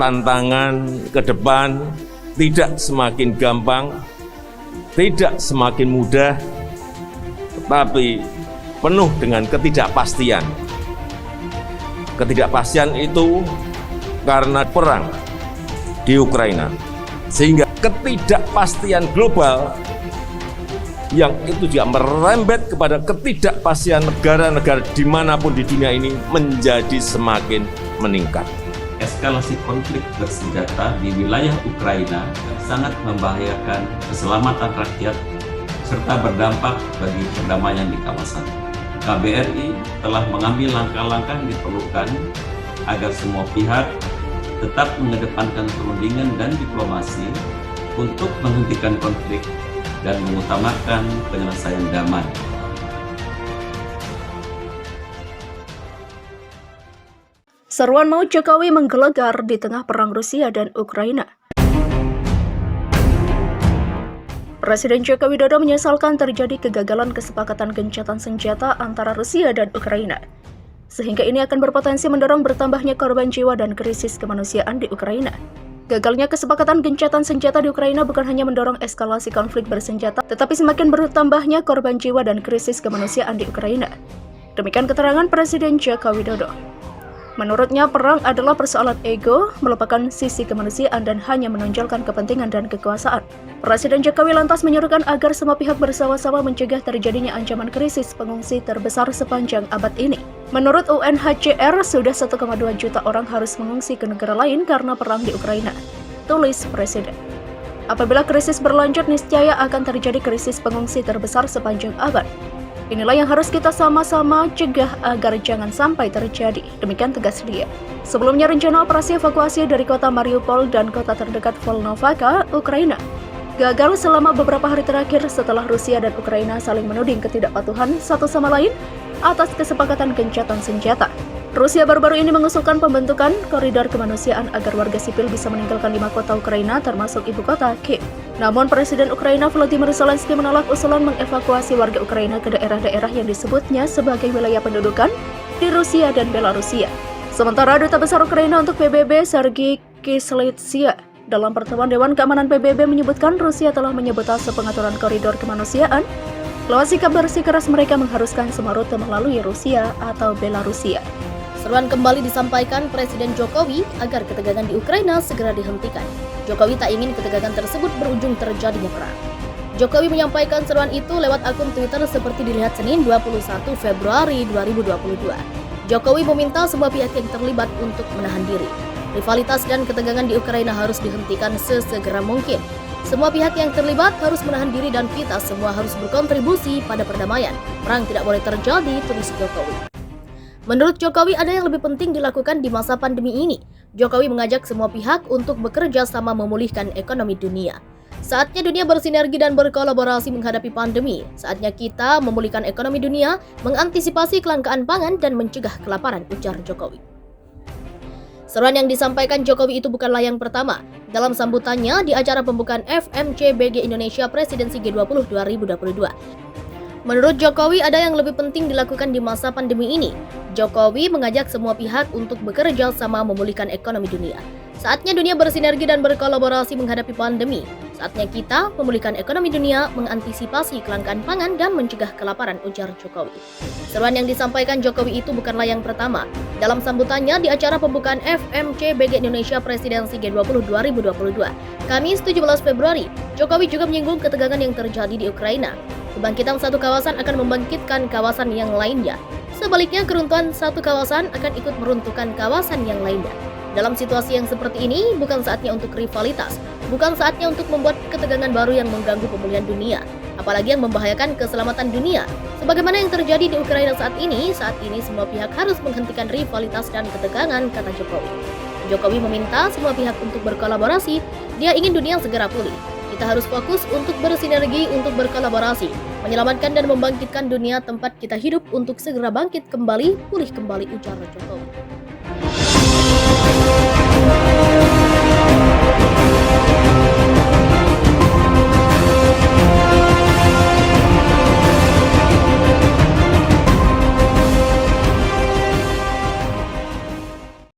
tantangan ke depan tidak semakin gampang, tidak semakin mudah, tetapi penuh dengan ketidakpastian. Ketidakpastian itu karena perang di Ukraina, sehingga ketidakpastian global yang itu juga merembet kepada ketidakpastian negara-negara dimanapun di dunia ini menjadi semakin meningkat. Eskalasi konflik bersenjata di wilayah Ukraina sangat membahayakan keselamatan rakyat serta berdampak bagi perdamaian di kawasan. KBRI telah mengambil langkah-langkah yang diperlukan agar semua pihak tetap mengedepankan perundingan dan diplomasi untuk menghentikan konflik dan mengutamakan penyelesaian damai. Seruan maut Jokowi menggelegar di tengah perang Rusia dan Ukraina. Presiden Joko Widodo menyesalkan terjadi kegagalan kesepakatan gencatan senjata antara Rusia dan Ukraina, sehingga ini akan berpotensi mendorong bertambahnya korban jiwa dan krisis kemanusiaan di Ukraina. Gagalnya kesepakatan gencatan senjata di Ukraina bukan hanya mendorong eskalasi konflik bersenjata, tetapi semakin bertambahnya korban jiwa dan krisis kemanusiaan di Ukraina. Demikian keterangan Presiden Joko Widodo. Menurutnya, perang adalah persoalan ego, melupakan sisi kemanusiaan dan hanya menonjolkan kepentingan dan kekuasaan. Presiden Jokowi lantas menyerukan agar semua pihak bersama-sama mencegah terjadinya ancaman krisis pengungsi terbesar sepanjang abad ini. Menurut UNHCR, sudah 1,2 juta orang harus mengungsi ke negara lain karena perang di Ukraina, tulis Presiden. Apabila krisis berlanjut, niscaya akan terjadi krisis pengungsi terbesar sepanjang abad. Inilah yang harus kita sama-sama cegah agar jangan sampai terjadi, demikian tegas dia. Sebelumnya, rencana operasi evakuasi dari kota Mariupol dan kota terdekat Volnovaka, Ukraina, gagal selama beberapa hari terakhir setelah Rusia dan Ukraina saling menuding ketidakpatuhan satu sama lain atas kesepakatan gencatan senjata. Rusia baru-baru ini mengusulkan pembentukan koridor kemanusiaan agar warga sipil bisa meninggalkan 5 kota Ukraina termasuk ibu kota Kiev. Namun Presiden Ukraina Volodymyr Zelensky menolak usulan mengevakuasi warga Ukraina ke daerah-daerah yang disebutnya sebagai wilayah pendudukan di Rusia dan Belarusia. Sementara Duta Besar Ukraina untuk PBB Sergei Kyslytsya dalam pertemuan Dewan Keamanan PBB menyebutkan Rusia telah menyabotase pengaturan koridor kemanusiaan lewat sikap bersikeras mereka mengharuskan semua rute melalui Rusia atau Belarusia. Seruan kembali disampaikan Presiden Jokowi agar ketegangan di Ukraina segera dihentikan. Jokowi tak ingin ketegangan tersebut berujung terjadinya perang. Jokowi menyampaikan seruan itu lewat akun Twitter seperti dilihat Senin 21 Februari 2022. Jokowi meminta semua pihak yang terlibat untuk menahan diri. Rivalitas dan ketegangan di Ukraina harus dihentikan sesegera mungkin. Semua pihak yang terlibat harus menahan diri dan kita semua harus berkontribusi pada perdamaian. Perang tidak boleh terjadi, tulis Jokowi. Menurut Jokowi, ada yang lebih penting dilakukan di masa pandemi ini. Jokowi mengajak semua pihak untuk bekerja sama memulihkan ekonomi dunia. Saatnya dunia bersinergi dan berkolaborasi menghadapi pandemi. Saatnya kita memulihkan ekonomi dunia, mengantisipasi kelangkaan pangan dan mencegah kelaparan, ujar Jokowi. Seruan yang disampaikan Jokowi itu bukanlah yang pertama. Dalam sambutannya di acara pembukaan FMCBG Indonesia Presidensi G20 2022. Menurut Jokowi, ada yang lebih penting dilakukan di masa pandemi ini. Jokowi mengajak semua pihak untuk bekerja sama memulihkan ekonomi dunia. Saatnya dunia bersinergi dan berkolaborasi menghadapi pandemi. Saatnya kita memulihkan ekonomi dunia, mengantisipasi kelangkaan pangan dan mencegah kelaparan, ujar Jokowi. Seruan yang disampaikan Jokowi itu bukanlah yang pertama. Dalam sambutannya di acara pembukaan FMCBG Indonesia Presidensi G20 2022, Kamis 17 Februari, Jokowi juga menyinggung ketegangan yang terjadi di Ukraina. Kebangkitan satu kawasan akan membangkitkan kawasan yang lainnya. Sebaliknya, keruntuhan satu kawasan akan ikut meruntuhkan kawasan yang lainnya. Dalam situasi yang seperti ini, bukan saatnya untuk rivalitas, bukan saatnya untuk membuat ketegangan baru yang mengganggu pemulihan dunia, apalagi yang membahayakan keselamatan dunia. Sebagaimana yang terjadi di Ukraina saat ini semua pihak harus menghentikan rivalitas dan ketegangan, kata Jokowi. Jokowi meminta semua pihak untuk berkolaborasi, dia ingin dunia segera pulih. Kita harus fokus untuk bersinergi, untuk berkolaborasi, menyelamatkan dan membangkitkan dunia tempat kita hidup untuk segera bangkit kembali, pulih kembali, ujar Jokowi.